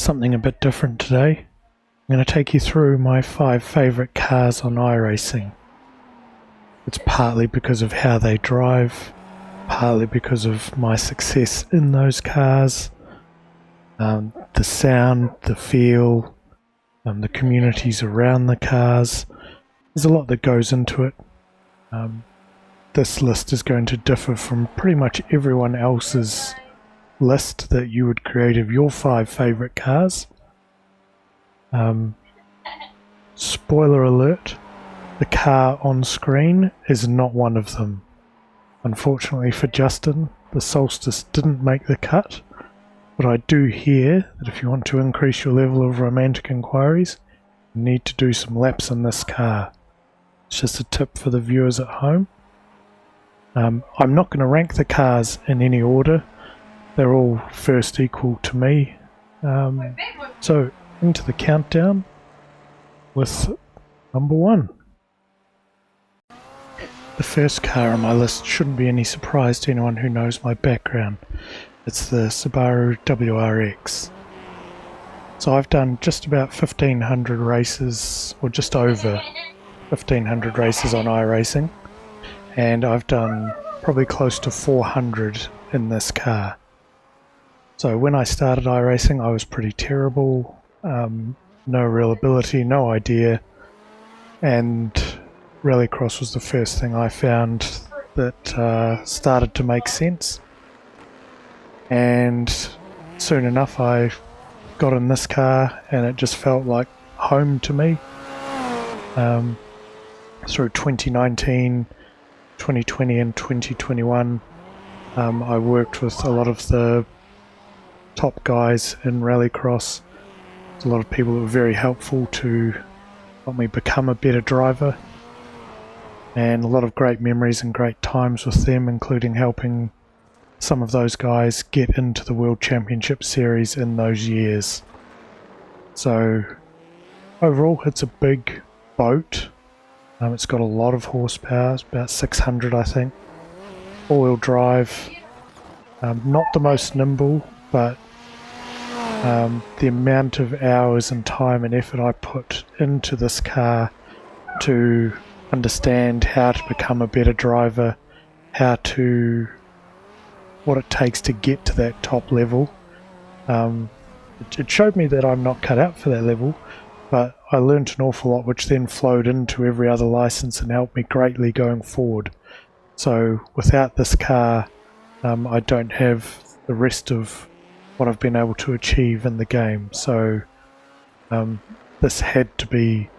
something a bit different today. I'm going to take you through my 5 favourite cars on iRacing. It's partly because of how they drive, partly because of my success in those cars, the sound, the feel, the communities around the cars. There's a lot that goes into it. This list is going to differ from pretty much everyone else's list that you would create of your 5 favourite cars. Spoiler alert, the car on screen is not one of them. Unfortunately for Justin, the Solstice didn't make the cut, but I do hear that if you want to increase your level of romantic inquiries, you need to do some laps in this car. It's just a tip for the viewers at home. I'm not going to rank the cars in any order. They're all first equal to me. So into the countdown with number 1. The first car on my list shouldn't be any surprise to anyone who knows my background. It's the Subaru WRX. So I've done just about 1,500 races, or just over 1,500 races on iRacing, and I've done probably close to 400 in this car. So when I started iRacing, I was pretty terrible, no real ability, no idea, and Rallycross was the first thing I found that started to make sense. And soon enough I got in this car and it just felt like home to me. Through 2019, 2020 and 2021 I worked with a lot of the top guys in Rallycross. There's a lot of people that were very helpful to help me become a better driver, and a lot of great memories and great times with them, including helping some of those guys get into the World Championship Series in those years. So overall it's a big boat. It's got a lot of horsepower, it's about 600 I think. All-wheel drive, not the most nimble, but the amount of hours and time and effort I put into this car to understand how to become a better driver, what it takes to get to that top level. It showed me that I'm not cut out for that level, but I learned an awful lot, which then flowed into every other license and helped me greatly going forward. So without this car, I don't have the rest of what I've been able to achieve in the game. So this had to be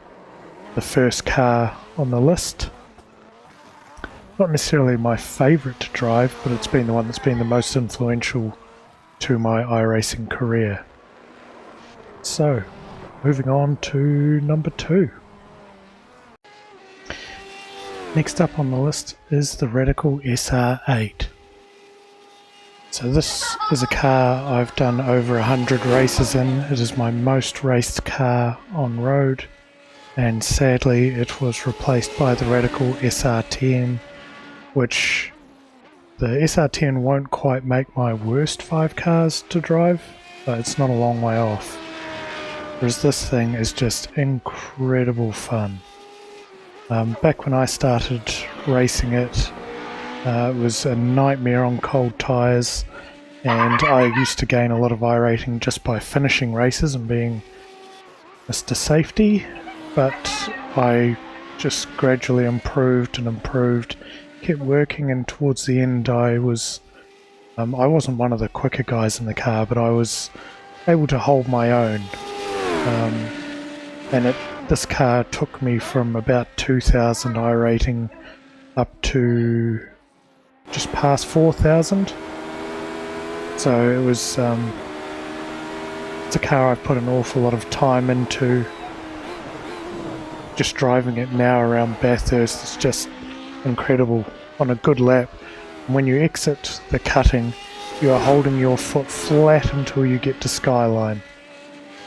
the first car on the list. Not necessarily my favourite to drive, but it's been the one that's been the most influential to my iRacing career. So, moving on to number 2. Next up on the list is the Radical SR8. So this is a car I've done over 100 races in. It is my most raced car on road, and sadly it was replaced by the Radical SR10, which the SR10 won't quite make my worst 5 cars to drive, but it's not a long way off. Whereas this thing is just incredible fun. Back when I started racing it, it was a nightmare on cold tyres, and I used to gain a lot of iRating just by finishing races and being Mr. Safety, but I just gradually improved and improved, kept working, and towards the end I wasn't one of the quicker guys in the car, but I was able to hold my own. And this car took me from about 2,000 iRating up to just past 4,000. So it was it's a car I've put an awful lot of time into. Just driving it now around Bathurst is just incredible on a good lap. And when you exit the cutting, you are holding your foot flat until you get to Skyline,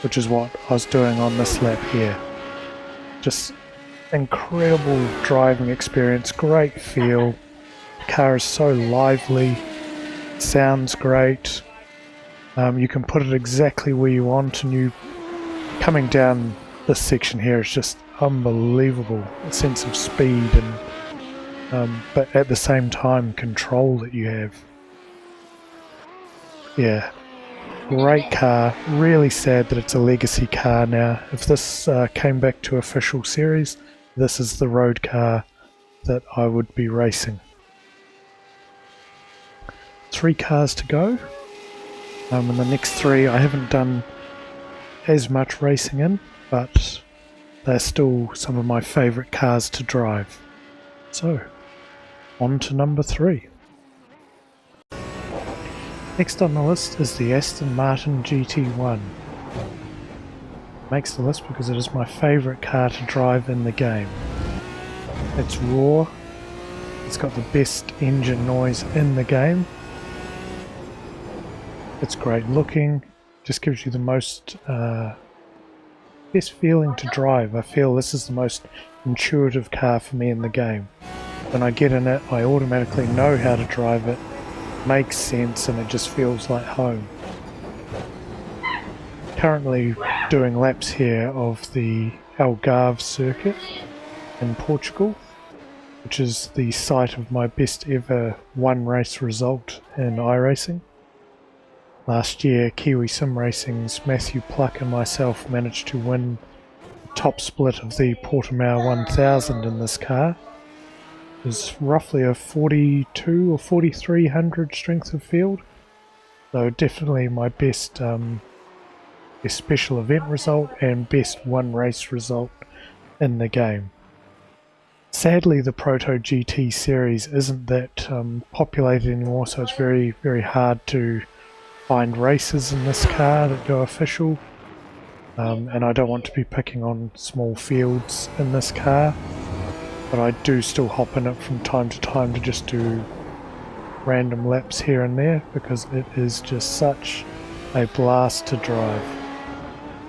which is what I was doing on this lap here. Just incredible driving experience, great feel. The car is so lively, sounds great. You can put it exactly where you want, and you coming down this section here is just unbelievable. A sense of speed and but at the same time control that you have. Yeah, great car. Really sad that it's a legacy car now. If this came back to official series, this is the road car that I would be racing. 3 cars to go. And the next 3 I haven't done as much racing in, but they're still some of my favourite cars to drive. So, on to number 3. Next on the list is the Aston Martin GT1. Makes the list because it is my favourite car to drive in the game. It's raw, it's got the best engine noise in the game, it's great looking, just gives you the most best feeling to drive. I feel this is the most intuitive car for me in the game. When I get in it, I automatically know how to drive it, makes sense, and it just feels like home. Currently doing laps here of the Algarve circuit in Portugal, which is the site of my best ever one race result in iRacing. Last year, Kiwi Sim Racing's Matthew Pluck and myself managed to win the top split of the Portimao 1000 in this car. It was roughly a 42 or 4300 strength of field, so definitely my best special event result and best one race result in the game. Sadly, the Proto GT series isn't that populated anymore, so it's very, very hard to find races in this car that go official, and I don't want to be picking on small fields in this car, but I do still hop in it from time to time to just do random laps here and there because it is just such a blast to drive.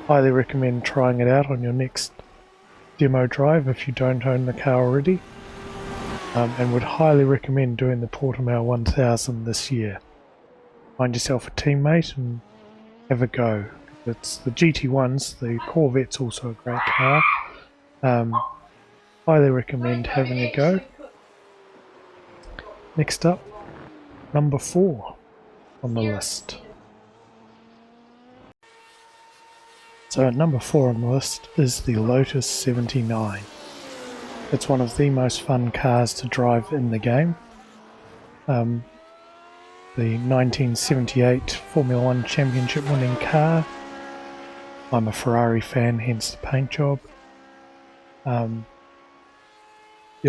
Highly recommend trying it out on your next demo drive if you don't own the car already, and would highly recommend doing the Portimao 1000 this year. Find yourself a teammate and have a go. It's the GT1s, the Corvette's also a great car. Highly recommend having a go. Next up, number 4 on the list. So at number 4 on the list is the Lotus 79. It's one of the most fun cars to drive in the game. The 1978 Formula 1 Championship winning car. I'm a Ferrari fan, hence the paint job. The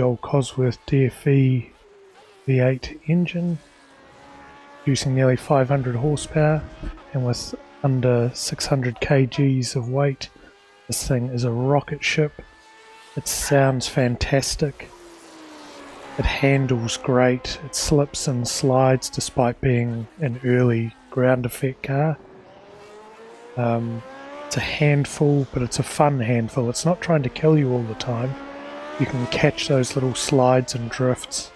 old Cosworth DFE V8 engine, producing nearly 500 horsepower, and with under 600 kgs of weight, this thing is a rocket ship. It sounds fantastic. It handles great, it slips and slides despite being an early ground effect car. It's a handful, but it's a fun handful. It's not trying to kill you all the time. You can catch those little slides and drifts.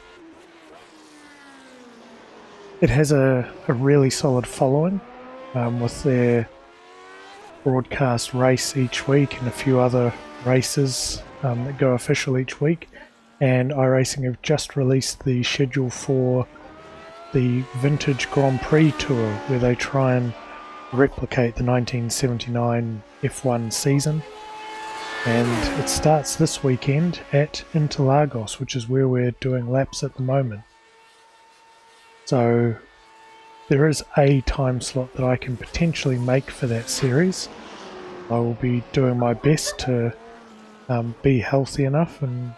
It has a really solid following, with their broadcast race each week and a few other races that go official each week. And iRacing have just released the schedule for the Vintage Grand Prix Tour, where they try and replicate the 1979 F1 season. And it starts this weekend at Interlagos, which is where we're doing laps at the moment. So there is a time slot that I can potentially make for that series. I will be doing my best to be healthy enough and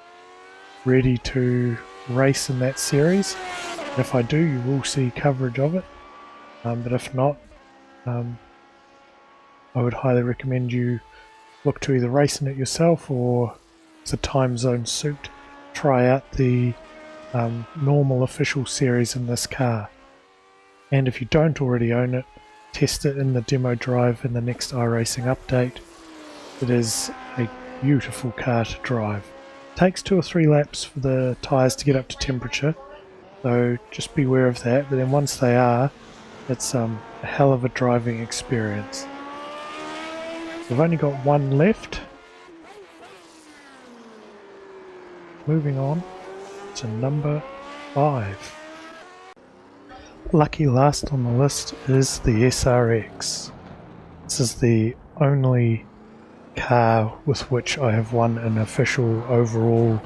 ready to race in that series. And if I do, you will see coverage of it, but if not, I would highly recommend you look to either racing it yourself, or if the time zone suit, try out the normal official series in this car. And if you don't already own it, test it in the demo drive in the next iRacing update. It is a beautiful car to drive. Takes 2 or 3 laps for the tyres to get up to temperature, so just beware of that, but then once they are, It's a hell of a driving experience. We've only got one left. Moving on to number 5. Lucky last on the list is the SRX. This is the only car with which I have won an official overall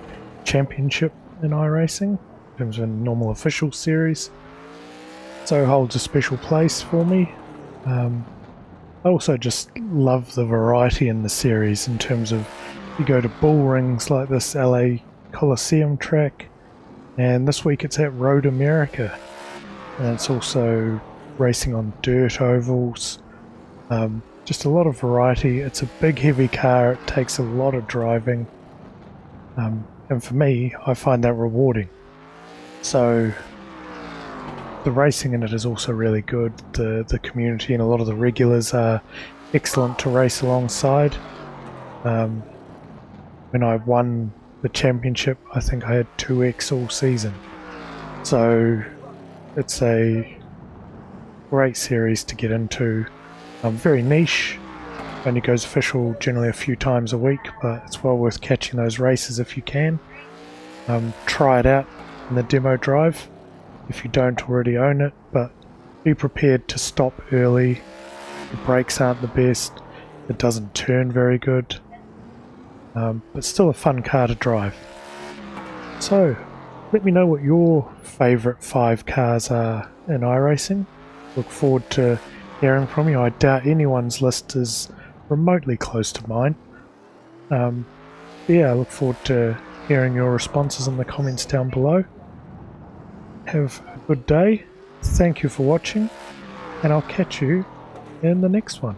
championship in iRacing, in terms of a normal official series. So it holds a special place for me. I also just love the variety in the series in terms of you go to bull rings like this LA Coliseum track, and this week it's at Road America, and it's also racing on dirt ovals. Just a lot of variety. It's a big heavy car, it takes a lot of driving, and for me I find that rewarding. So the racing in it is also really good. The community and a lot of the regulars are excellent to race alongside. When I won the championship, I think I had 2x all season. So it's a great series to get into. Very niche, only goes official generally a few times a week, but it's well worth catching those races if you can. Try it out in the demo drive if you don't already own it, but be prepared to stop early. The brakes aren't the best, it doesn't turn very good, but still a fun car to drive. So let me know what your favourite 5 cars are in iRacing. Look forward to hearing from you. I doubt anyone's list is remotely close to mine. Yeah, I look forward to hearing your responses in the comments down below. Have a good day, thank you for watching, and I'll catch you in the next one.